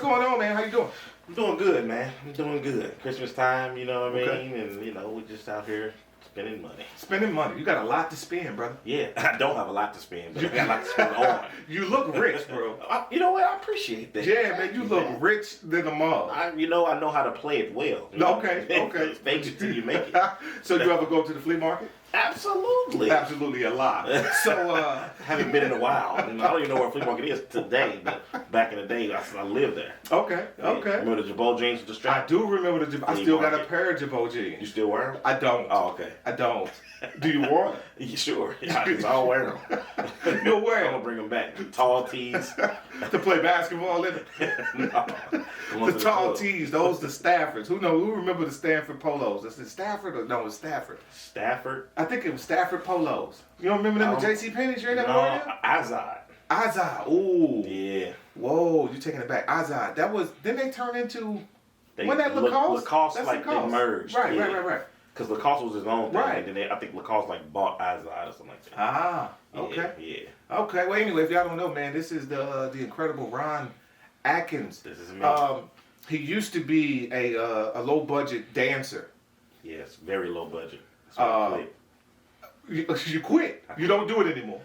going on, man? How you doing? I'm doing good, man. I'm doing good. Christmas time, you know what I Okay. mean? And, we just out here spending money. Spending money. You got a lot to spend, brother. Yeah, I don't have a lot to spend, but I got a lot to spend on. You look rich, bro. You know what? I appreciate that. Yeah, man, you look rich than a mug. I know how to play it well. Okay. Fake it till you make it. So you ever go to the flea market? Absolutely. Absolutely a lot. So, haven't been in a while. I don't even know where flea market is today, but back in the day, I lived there. Okay. Remember the Jabot jeans with the strap? I do remember the Jabot. I still got a pair of Jabot jeans. You still wear them? I don't. Oh, okay. I don't. Do you wear them? Yeah, sure. Yeah, I'll wear them. You'll wear I'm them? gonna bring them back. Tall tees. To play basketball in it? No. The tall tees, those the Staffords. Who remember the Stanford polos? Is it Stafford or no? It's Stafford. Stafford. I think it was Stafford polos. You don't remember them at J.C. Penney's? You ain't never No, heard of them? Azad. Azad. Ooh. Yeah. Whoa, you taking it back? Azad. That was. Then they turned into. They, Wasn't that Lacoste? Lacoste, That's like Lacoste. they merged. Right. Because Lacoste was his own thing, Right. and then I think Lacoste bought Azad or something like that. Ah. Okay. Yeah. Okay. Well, anyway, if y'all don't know, man, this is the incredible Ron Atkins. This is me. He used to be a low budget dancer. Yes, very low budget. That's what I quit. You quit. You don't do it anymore.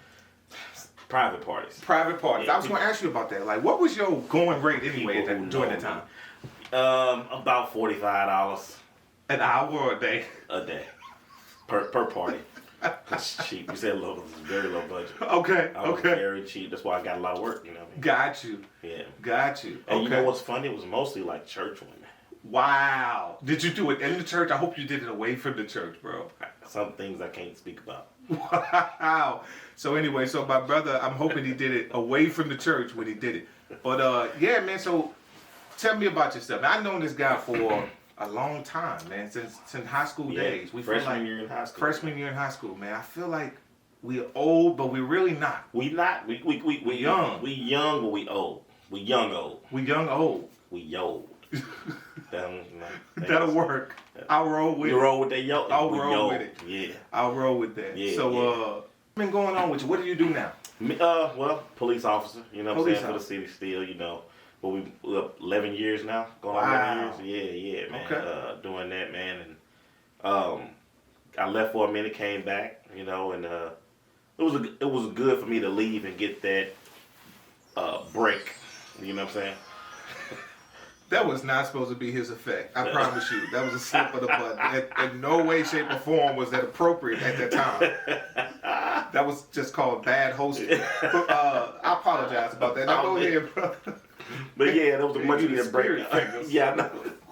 Private parties. Private parties. Yeah. I was going to ask you about that. Like, what was your going rate anyway People who during know that time? About $45 An hour or a day? a day per party. It's cheap. You said low. It's very low budget. Okay. I was very cheap. That's why I got a lot of work. You know what I mean? Got you. Yeah. Got you. And okay. you know what's funny? It was mostly like church women. Wow. Did you do it in the church? I hope you did it away from the church, bro. Some things I can't speak about. Wow. So anyway, so my brother, I'm hoping he did it away from the church when he did it. But yeah, man. So tell me about yourself. I've known this guy for a long time, man. Since high school days. We freshman year in high school. Freshman year in high school, man. I feel like we're old, but we're really not. We not. We young. We young, but we old. We young old. We young old. We old. That'll work. I'll roll with it. You roll with that yo. I'll roll with it. Yeah. I'll roll with that. Yeah, so, what's been going on with you? What do you do now? Well, police officer. You know what I'm Police saying? For the city still, But we're up 11 years now. Going on 11 years. Yeah, man. Okay. Doing that, man. And I left for a minute, came back, and it was good for me to leave and get that break. You know what I'm saying? That was not supposed to be his effect. I promise you. That was a slip of the button. In no way, shape, or form was that appropriate at that time. That was just called bad hosting. I apologize about that. Now go ahead, brother. But yeah, that was a much needed break. Yeah, I know.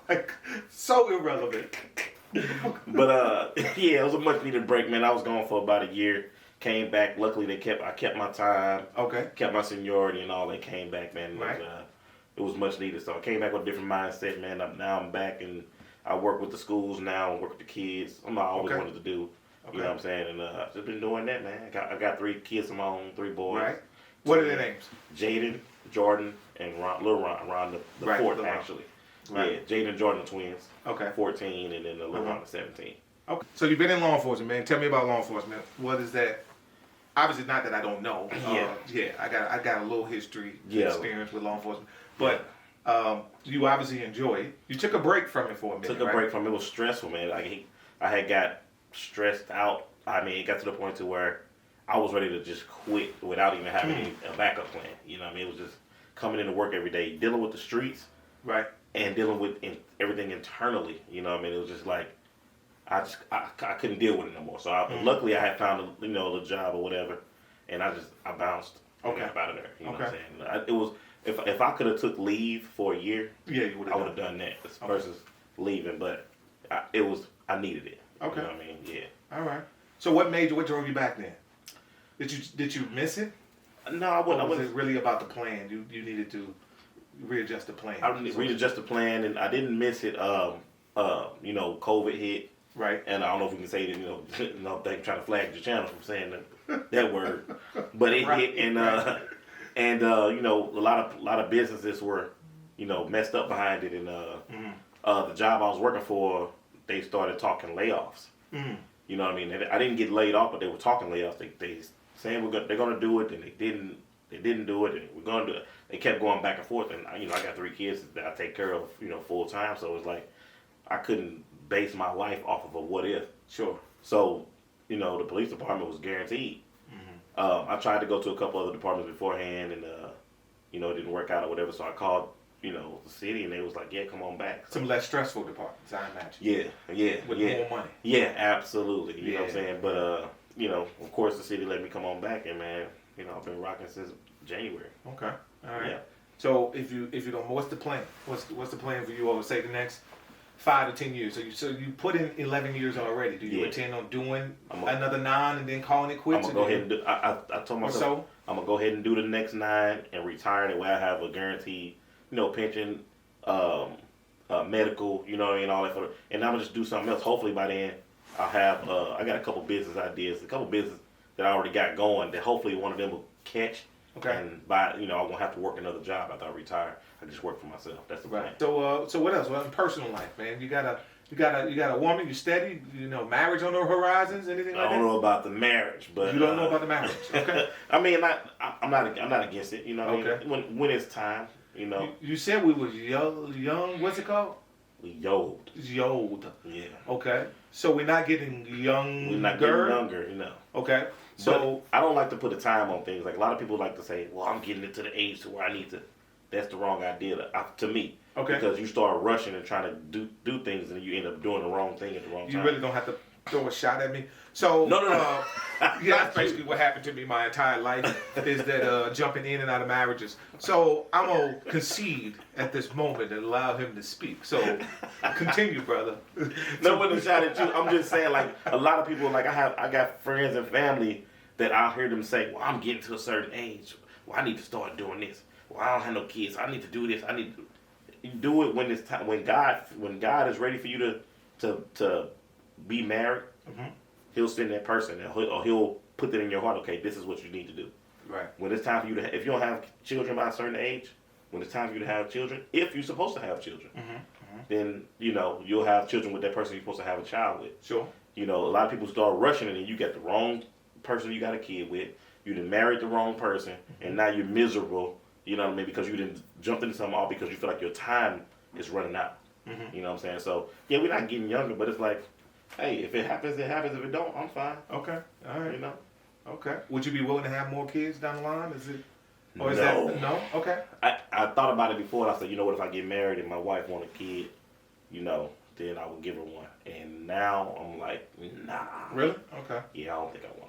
Like, so irrelevant. But yeah, it was a much needed break, man. I was gone for about a year. Came back. Luckily, I kept my time. Okay. Kept my seniority and all. They came back, man. Right. It was much needed. So I came back with a different mindset, man. Now I'm back and I work with the schools now and work with the kids. I always wanted to do. You know what I'm saying? And I've just been doing that, man. I got 3 kids of my own, 3 boys. Right. What are their names? Jaden, Jordan, and Lil Ron the fourth, actually. Right. Yeah, Jaden and Jordan are twins. Okay. 14, and then the Lil Ron is 17. Okay. So you've been in law enforcement, man. Tell me about law enforcement. What is that? Obviously, not that I don't know. Yeah. I got a little history, experience with law enforcement. But you obviously enjoy it. You took a break from it for a minute. Took a break from it. It was stressful, man. I had got stressed out. I mean, it got to the point to where I was ready to just quit without even having a backup plan. You know what I mean? It was just coming into work every day, dealing with the streets, right, and dealing with everything internally. You know what I mean? It was just like I couldn't deal with it no more. So luckily I had found a job or whatever, and I bounced. Okay. Got out of there. You know what I'm saying? It was if I could have took leave for a year, you would I would have done that versus leaving. But I needed it. Okay. You know what I mean? Yeah. All right. So what drove you back then? Did you miss it? No, I wouldn't. Was it really about the plan? You needed to readjust the plan. I readjust the plan, and I didn't miss it. COVID hit. Right. And I don't know if we can say that. They trying to flag your channel from saying that word, but it hit, and a lot of businesses were, messed up behind it, and the job I was working for, they started talking layoffs. You know what I mean? I didn't get laid off, but they were talking layoffs. They saying they're gonna do it, and they didn't. They didn't do it, and we're gonna do it. They kept going back and forth, and I got 3 kids that I take care of, full time. So it's like I couldn't base my life off of a what if. Sure. So, the police department was guaranteed. Mm-hmm. I tried to go to a couple other departments beforehand, and it didn't work out or whatever. So I called, the city, and they was like, "Yeah, come on back." Some less stressful departments, I imagine. Yeah, with more money. Yeah, absolutely. You know what I'm saying? But of course, the city let me come on back, and man, I've been rocking since January. Okay. All right. Yeah. So if you don't, what's the plan? What's the plan for you over say the next 5 to 10 years? So you put in 11 years already. Do you intend on doing another 9 and then calling it quits? I'm gonna go ahead and do. I told myself I'm gonna go ahead and do the next 9 and retire. That way I have a guaranteed, pension, medical, and all that. And I'm gonna just do something else. Hopefully by then I'll have. I got a couple business ideas, a couple business that I already got going. That hopefully one of them will catch. Okay. And I won't have to work another job after I retire. I just work for myself. That's the plan. So what else? Well, in personal life, man, you got a woman. You steady. Marriage on the horizons. Anything like that? I don't know about the marriage, but you don't know about the marriage. Okay. I mean, I'm not against it. Okay. When it's time. You said we was young. What's it called? We Yolde. Yolde. Yeah. Okay. So we're not getting younger. We're not getting younger. Okay. So but I don't like to put a time on things. Like a lot of people like to say, "Well, I'm getting it to the age to where I need to." That's the wrong idea to me. Okay. Because you start rushing and trying to do things, and you end up doing the wrong thing at the wrong time. You really don't have to throw a shot at me. So no. Yeah, that's basically what happened to me my entire life is that jumping in and out of marriages. So I'm gonna concede at this moment and allow him to speak. So continue, brother. No one to shot at you. I'm just saying, like a lot of people, like I got friends and family that I hear them say, "Well, I'm getting to a certain age. Well, I need to start doing this. Well, I don't have no kids. I need to do this. I need to." You do it when it's time. When God is ready for you to be married. Mm-hmm. He'll send that person, or he'll put that in your heart. Okay, this is what you need to do. Right. When it's time for you to, if you don't have children by a certain age, when it's time for you to have children, if you're supposed to have children, then you'll have children with that person you're supposed to have a child with. Sure. A lot of people start rushing it, and you got the wrong person you got a kid with. You done married the wrong person, and now you're miserable. You know what I mean? Because you didn't jump into something all because you feel like your time is running out. Mm-hmm. You know what I'm saying? So yeah, we're not getting younger, but it's like, hey, if it happens, it happens. If it don't, I'm fine. Okay. All right. Okay. Would you be willing to have more kids down the line? Is it? Or is No. that no? Okay. I thought about it before, and I said, what if I get married and my wife want a kid? Then I would give her one. And now I'm like, nah. Really? Okay. Yeah, I don't think I want